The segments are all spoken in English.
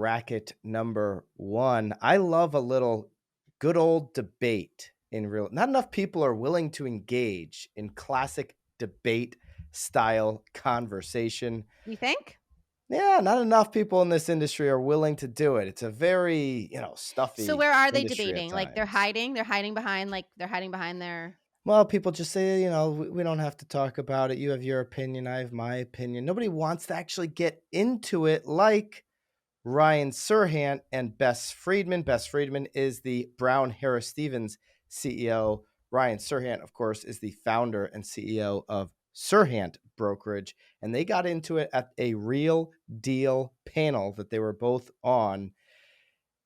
bracket number one. I love a little good old debate in real. Not enough people are willing to engage in classic debate style conversation. You think? Yeah, not enough people in this industry are willing to do it. It's a very, So stuffy where are they industry at debating? Like they're times. hiding? They're hiding behind their Well, people just say, we don't have to talk about it. You have your opinion. I have my opinion. Nobody wants to actually get into it like Ryan Serhant and Bess Freedman. Bess Freedman is the Brown Harris Stevens CEO. Ryan Serhant, of course, is the founder and CEO of Serhant Brokerage. And they got into it at a Real Deal panel that they were both on.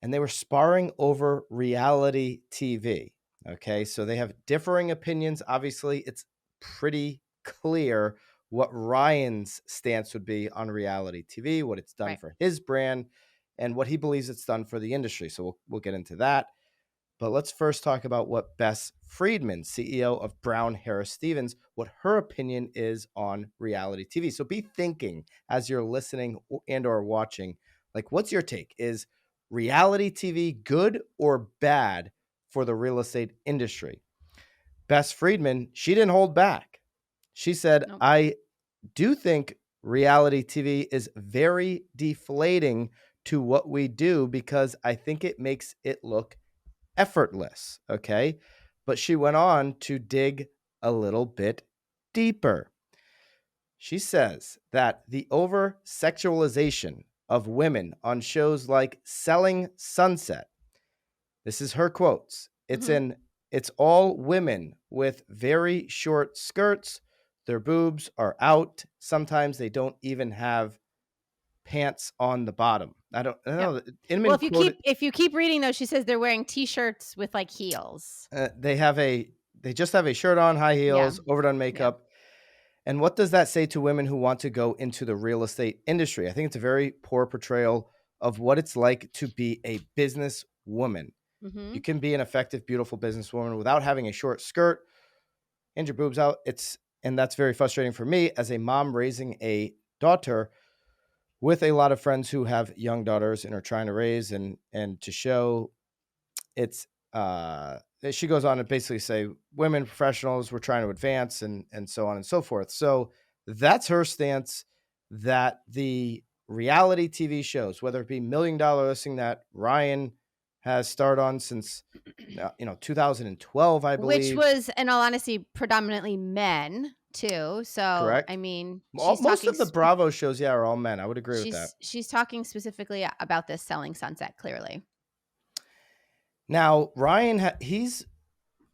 And they were sparring over reality TV. Okay, so they have differing opinions. Obviously, it's pretty clear what Ryan's stance would be on reality TV, what it's done right. for his brand, and what he believes it's done for the industry. So we'll get into that. But let's first talk about what Bess Freedman, CEO of Brown Harris Stevens, what her opinion is on reality TV. So be thinking as you're listening and or watching, like, what's your take? Is reality TV good or bad for the real estate industry? Bess Freedman, she didn't hold back. She said, Nope. I do think reality TV is very deflating to what we do because I think it makes it look effortless. Okay. But she went on to dig a little bit deeper. She says that the over sexualization of women on shows like Selling Sunset, this is her quotes. Mhm. It's all women with very short skirts. Their boobs are out. Sometimes they don't even have pants on the bottom. I don't Yep. know. Well, Inman quoted, if you keep reading though, she says they're wearing t-shirts with like heels. they just have a shirt on, high Yeah. heels, overdone Yeah. makeup. And what does that say to women who want to go into the real estate industry? I think it's a very poor portrayal of what it's like to be a business woman. You Mhm. can be an effective, beautiful businesswoman without having a short skirt and your boobs out. And that's very frustrating for me as a mom raising a daughter with a lot of friends who have young daughters and are trying to raise and to show it's she goes on to basically say women professionals we're trying to advance and so on and so forth. So that's her stance, that the reality TV shows, whether it be $1 Million Listing that Ryan has starred on since 2012, I Which believe. was, in all honesty, predominantly men too. So, I Correct. mean, Most of the Bravo shows, yeah, are all men. I would agree with that. she's talking specifically about this Selling Sunset, clearly. Now Ryan, he's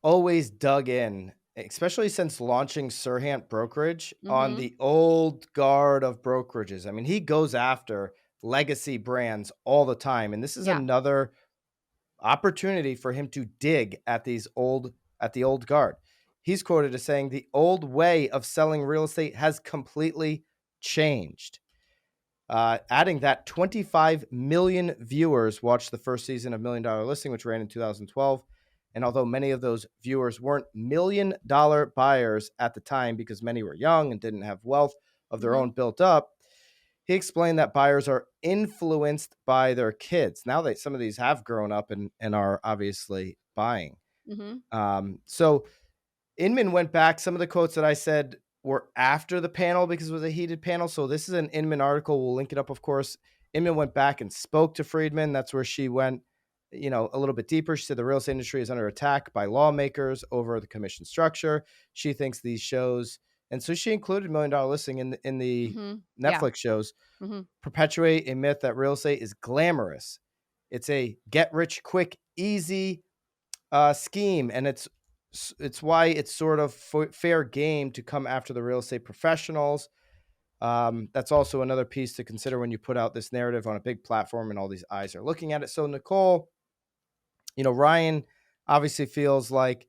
always dug in, especially since launching Serhant Brokerage, on Mhm. the old guard of brokerages. I mean, he goes after legacy brands all the time, and this is Yeah. another opportunity for him to dig at the old guard. He's quoted as saying the old way of selling real estate has completely changed. Adding that 25 million viewers watched the first season of $1 Million Listing, which ran in 2012. And although many of those viewers weren't $1 million buyers at the time because many were young and didn't have wealth of their Mhm. own built up, he explained that buyers are influenced by their kids. Now that some of these have grown up and are obviously buying. Mhm. So Inman went back. Some of the quotes that I said were after the panel because it was a heated panel. So this is an Inman article. We'll link it up, of course. Inman went back and spoke to Freedman. That's where she went, a little bit deeper. She said the real estate industry is under attack by lawmakers over the commission structure. She thinks these shows, and so she included $1 Million Listing in the Mhm. Yeah. Netflix shows, Mhm. perpetuate a myth that real estate is glamorous. It's a get rich quick, easy scheme, and it's why it's sort of fair game to come after the real estate professionals. That's also another piece to consider when you put out this narrative on a big platform and all these eyes are looking at it. So Nicole, Ryan obviously feels like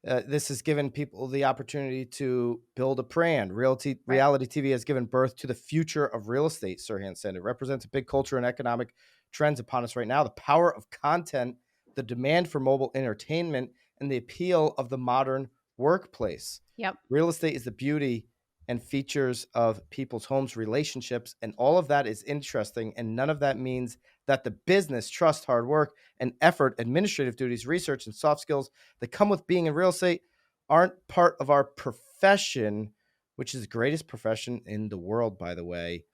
this has given people the opportunity to build a brand. Right. Reality TV has given birth to the future of real estate, Serhant said. It represents a big culture and economic trends upon us right now. The power of content, the demand for mobile entertainment, and the appeal of the modern workplace. Yep. Real estate is the beauty and features of people's homes, relationships, and all of that is interesting. And none of that means that the business, trust, hard work, and effort, administrative duties, research, and soft skills that come with being in real estate aren't part of our profession, which is the greatest profession in the world, by the way.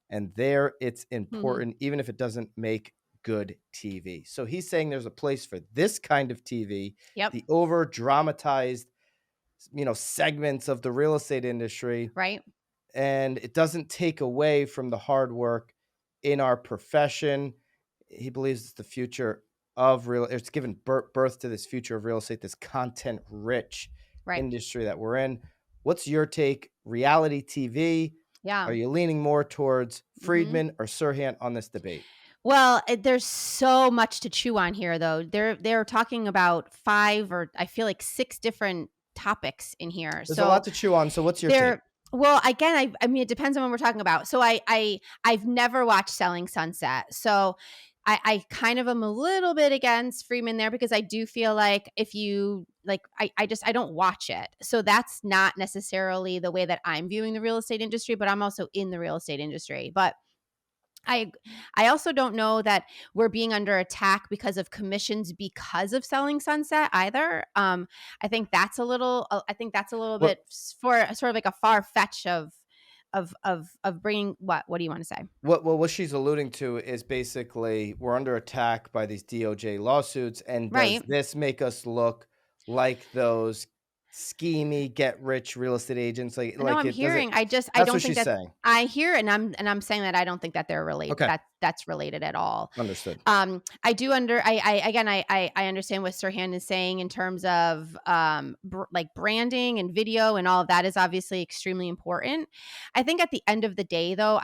And there it's Mhm. important, even if it doesn't make good TV. So he's saying there's a place for this kind of TV, Yep. the over dramatized, segments of the real estate industry, Right. and it doesn't take away from the hard work in our profession. He believes it's the future of real. It's given birth to this future of real estate, this content rich Right. industry that we're in. What's your take? Reality TV? Are Yeah. you leaning more towards Mhm. Freedman or Serhant on this debate? Well, there's so much to chew on here, though. They're talking about 5 or I feel like 6 different topics in here. There's a So lot to chew on. So what's your take? they're well, again, I mean, it depends on what we're talking about. So I've never watched Selling Sunset. So I kind of am a little bit against Freeman there because I do feel like if you like I don't watch it. So that's not necessarily the way that I'm viewing the real estate industry, but I'm also in the real estate industry. But I I also don't know that we're being under attack because of commissions because of Selling Sunset either. I think that's a little What bit for sort of like a far fetch of bringing what do you want to say? what she's alluding to is basically we're under attack by these DOJ lawsuits, and does Right. this make us look like those schemy get rich real estate agents? No, Like I'm it does it? hearing. I That's don't what think she's that saying. I hear and I'm saying that I don't think that they're related Okay, that's related at all. understood. I do under I again I understand what Sirhan is saying in terms of like branding and video and all of that is obviously extremely important. I think at the end of the day though,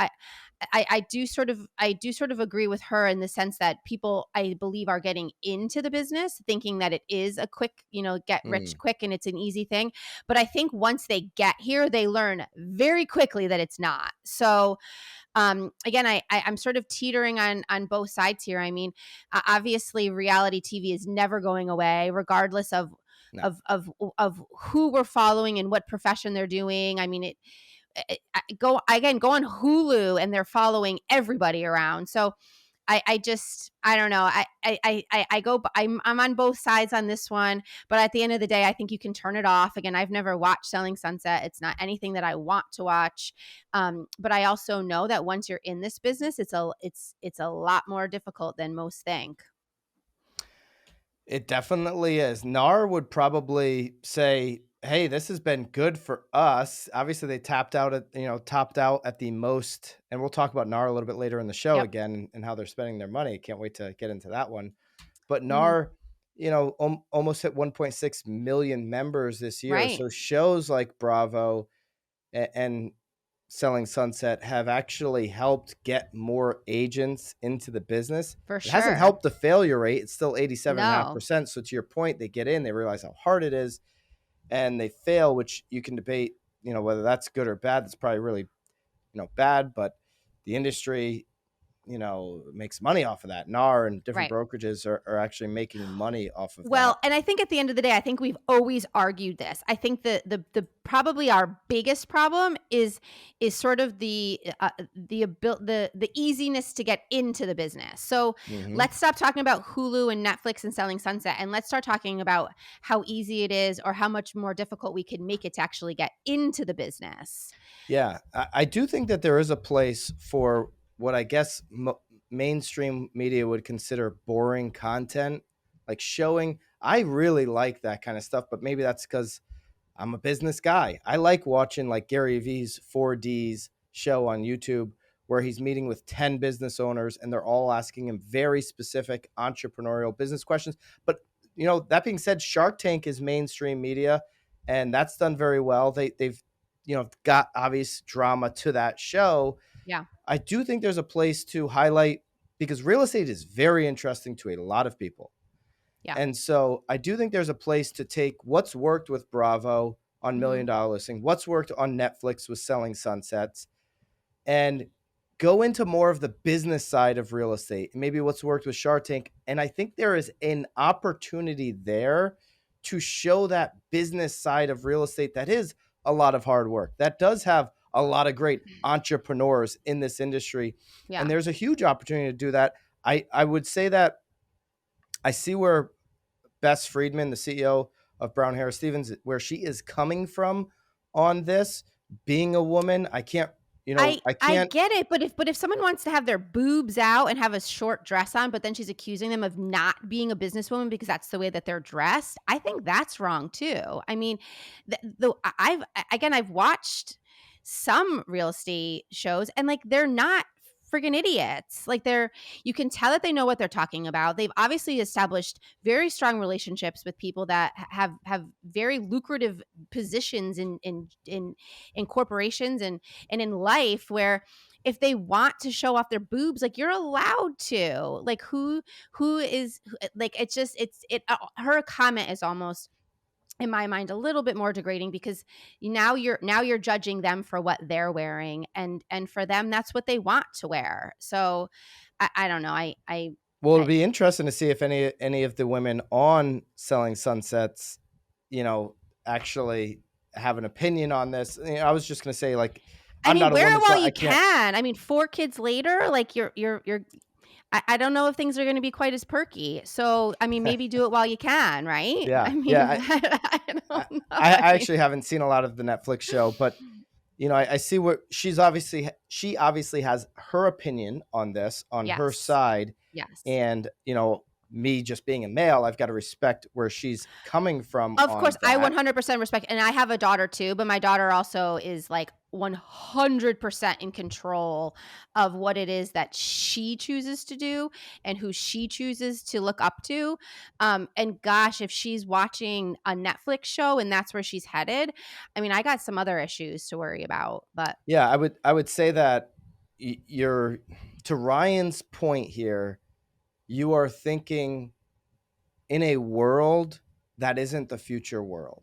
I do sort of agree with her in the sense that people I believe are getting into the business thinking that it is a quick, get rich Mm. quick and it's an easy thing. But I think once they get here, they learn very quickly that it's not. So again, I'm sort of teetering on both sides here. I mean, obviously, reality TV is never going away, regardless of No. of of of who we're following and what profession they're doing. I mean, go again, go on Hulu and they're following everybody around. So I just I don't know. I go I'm on both sides on this one, but at the end of the day, I think you can turn it off. Again, I've never watched Selling Sunset. It's not anything that I want to watch. But I also know that once you're in this business, it's a lot more difficult than most think. It definitely is. NAR would probably say, "Hey, this has been good for us." Obviously, they topped out at the most, and we'll talk about NAR a little bit later in the show Yep. again and how they're spending their money. Can't wait to get into that one. But Mhm. NAR, almost hit 1.6 million members this year. Right. So shows like Bravo and Selling Sunset have actually helped get more agents into the business. For It hasn't sure. helped the failure rate. It's still No. 87.5%. So to your point, they get in, they realize how hard it is, and they fail, which you can debate, whether that's good or bad. That's probably really, bad, but the industry makes money off of that. NAR and different Right. brokerages are actually making money off of that. Well, and I think at the end of the day, I think we've always argued this. I think the probably our biggest problem is sort of the easiness to get into the business. So Hmm. let's stop talking about Hulu and Netflix and Selling Sunset, and let's start talking about how easy it is or how much more difficult we could make it to actually get into the business. Yeah, I do think that there is a place for what I guess mainstream media would consider boring content, like showing. I really like that kind of stuff, but maybe that's because I'm a business guy. I like watching like Gary Vee's 4Ds show on YouTube where he's meeting with 10 business owners and they're all asking him very specific entrepreneurial business questions. But, that being said, Shark Tank is mainstream media and that's done very well. They've, got obvious drama to that show. Yeah. I do think there's a place to highlight because real estate is very interesting to a lot of people. Yeah. And so I do think there's a place to take what's worked with Bravo on Hmm. Million Dollar Listing, what's worked on Netflix with Selling Sunsets, and go into more of the business side of real estate, maybe what's worked with Shark Tank. And I think there is an opportunity there to show that business side of real estate that is a lot of hard work. That does have a lot of great entrepreneurs in this industry. And Yeah. there's a huge opportunity to do that. I would say that I see where Bess Freedman, the CEO of Brown Harris Stevens, where she is coming from on this. Being a woman, I can't, I I can't. get it, but if someone wants to have their boobs out and have a short dress on, but then she's accusing them of not being a businesswoman because that's the way that they're dressed, I think that's wrong too. I mean, I've watched some real estate shows and like they're not friggin' idiots. Like you can tell that they know what they're talking about. They've obviously established very strong relationships with people that have very lucrative positions in corporations and in life where if they want to show off their boobs, like you're allowed to. Like who is like it's just it her comment is almost in my mind a little bit more degrading because now you're judging them for what they're wearing and for them that's what they want to wear. So I don't know. Well, it'll I be interesting to see if any of the women on Selling Sunsets, you know, actually have an opinion on this. I was just going to say, like, I I'm mean, not a wear woman, it so while I you can't. can. I mean, 4 kids later, like you're I don't know if things are going to be quite as perky. So, I mean, maybe do it while you can, right? Yeah, I yeah. mean, I I, don't know. I actually haven't seen a lot of the Netflix show, but I see what she obviously has her opinion on this on her Yes. side, Yes. and me just being a male, I've got to respect where she's coming from Of course, on I that. 100% respect, and I have a daughter too, but my daughter also is like 100% in control of what it is that she chooses to do and who she chooses to look up to. And gosh, if she's watching a Netflix show and that's where she's headed, I mean, I got some other issues to worry about, but Yeah, I would say that you're to Ryan's point here. You are thinking in a world that isn't the future world.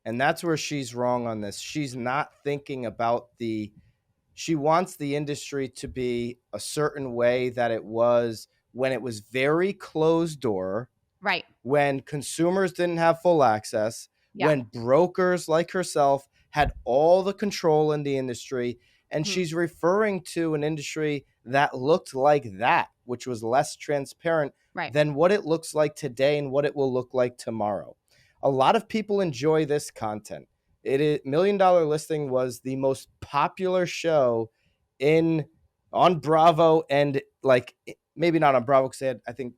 And that's where she's wrong on this. She's not thinking about she wants the industry to be a certain way that it was when it was very closed door, right. when consumers didn't have full access, Yeah. when brokers like herself had all the control in the industry. And Mhm. she's referring to an industry that looked like that, which was less transparent Right. than what it looks like today and what it will look like tomorrow. A lot of people enjoy this content. It is Million Dollar Listing was the most popular show in on Bravo, and like maybe not on Bravo because I think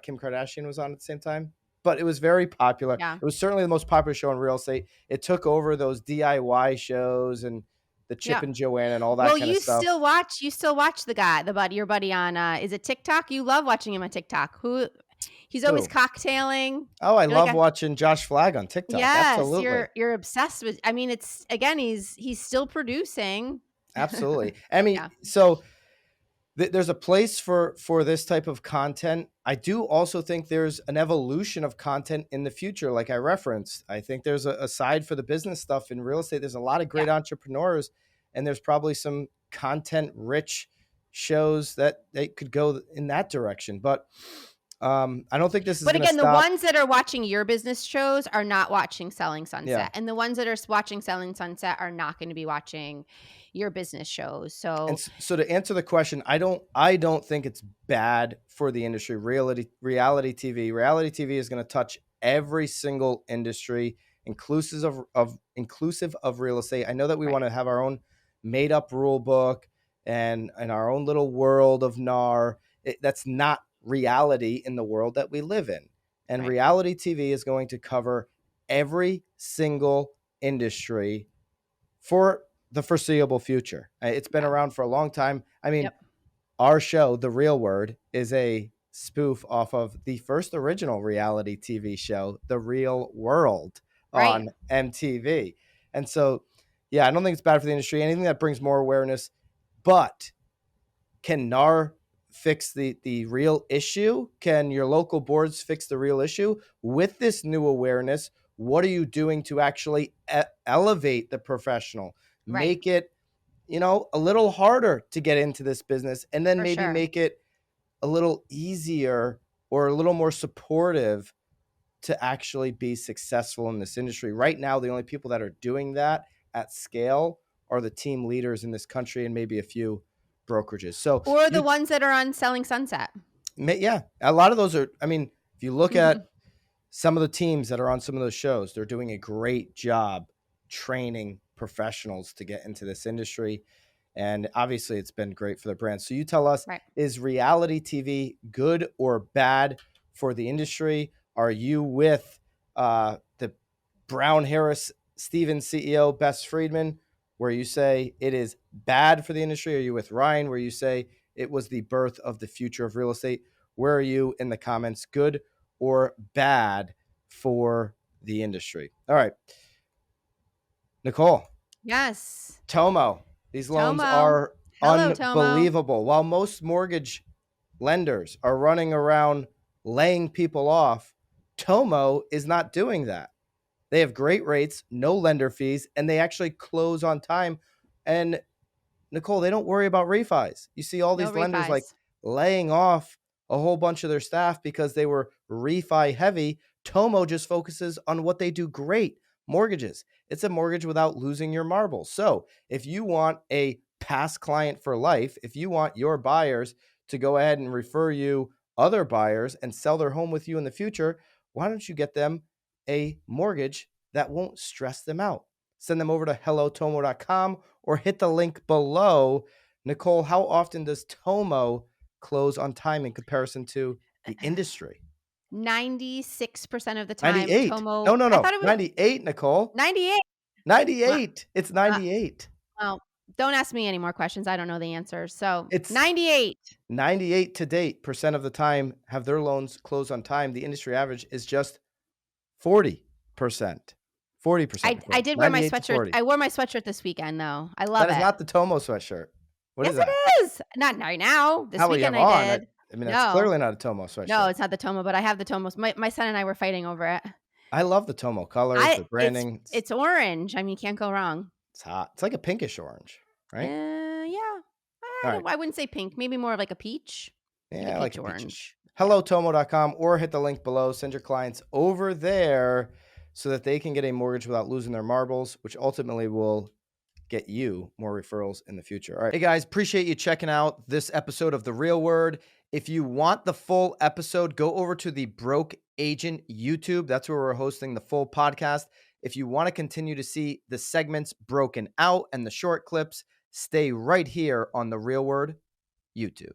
Kim Kardashian was on at the same time, but it was very popular. Yeah. It was certainly the most popular show in real estate. It took over those DIY shows and the Chip Yeah. and Joanna and all that Well, kind of stuff. you still watch your buddy on is it TikTok? You love watching him on TikTok. He's always Who? cocktailing. Oh, I You're like love watching Josh Flagg on TikTok. yes, Absolutely. you're obsessed with I mean, it's again, he's still producing. Absolutely. I mean, Yeah. so there's a place for this type of content. I do also think there's an evolution of content in the future, like I referenced. I think there's a side for the business stuff in real estate. There's a lot of great Yeah. entrepreneurs, and there's probably some content rich shows that they could go in that direction. But I don't think this is But going to again, the stop. ones that are watching your business shows are not watching Selling Yeah. Sunset. And the ones that are watching Selling Sunset are not going to be watching your business shows. And So, so to answer the question, I don't think it's bad for the industry. Reality TV is going to touch every single industry, inclusive of real estate. I know that we right, want to have our own made up rule book and our own little world of NAR. That's not reality in the world that we live in. And right. reality TV is going to cover every single industry for the foreseeable future. It's been Yeah. around for a long time. I mean, Yep. our show, The Real Word, is a spoof off of the first original reality TV show, The Real World, Right. on MTV. And so, yeah, I don't think it's bad for the industry. Anything that brings more awareness, but can NAR fix the real issue? Can your local boards fix the real issue? With this new awareness, what are you doing to actually elevate the professional? Right. Make it, a little harder to get into this business, and then For maybe sure. make it a little easier or a little more supportive to actually be successful in this industry. Right now, the only people that are doing that at scale are the team leaders in this country and maybe a few brokerages. So, Or the ones that are on Selling Sunset. yeah, a lot of those are, I mean, if you look at some of the teams that are on some of those shows, they're doing a great job training professionals to get into this industry. And obviously it's been great for the brand. So you tell us, Right. is reality TV good or bad for the industry? Are you with the Brown Harris Stevens CEO, Bess Freedman, where you say it is bad for the industry? Are you with Ryan, where you say it was the birth of the future of real estate? Where are you in the comments? Good or bad for the industry? All right. Nicole. Yes. Tomo. These loans Tomo. are Hello, Tomo. unbelievable. While most mortgage lenders are running around laying people off, Tomo is not doing that. They have great rates, no lender fees, and they actually close on time. And Nicole, they don't worry about refis. You see all No these lenders like refis. laying off a whole bunch of their staff because they were refi heavy. Tomo just focuses on what they do great, mortgages. It's a mortgage without losing your marbles. So if you want a past client for life, if you want your buyers to go ahead and refer you other buyers and sell their home with you in the future, why don't you get them a mortgage that won't stress them out? Send them over to hellotomo.com or hit the link below. Nicole, how often does Tomo close on time in comparison to the industry? 96% of the time, 98. Tomo. No, no, I no. thought it was 98, Nicole. 98. 98. It's Uh, 98. well, don't ask me any more questions. I don't know the answers. So It's 98. 98 to date percent of the time have their loans close on time. The industry average is just 40%. 40%, I Nicole. did wear my 98 to sweatshirt. 40. I wore my sweatshirt this weekend, though. I That love is it. not the Tomo sweatshirt. What is Yes, that? it is. Not right now. This How will you weekend have I on? did. I mean, that's No, clearly not a Tomo sweatshirt. no, it's not the Tomo, but I have the Tomos. My son and I were fighting over it. I love the Tomo colors, the It's branding. it's orange. I mean, you can't go wrong. It's hot. It's like a pinkish orange, right? Yeah. All right. I wouldn't say pink. Maybe more of like a peach. Like Yeah, a I like peach a peachish. orange. HelloTomo.com or hit the link below. Send your clients over there so that they can get a mortgage without losing their marbles, which ultimately will get you more referrals in the future. All right. Hey guys, appreciate you checking out this episode of The Real Word. If you want the full episode, go over to the Broke Agent YouTube. That's where we're hosting the full podcast. If you want to continue to see the segments broken out and the short clips, stay right here on The Real Word YouTube.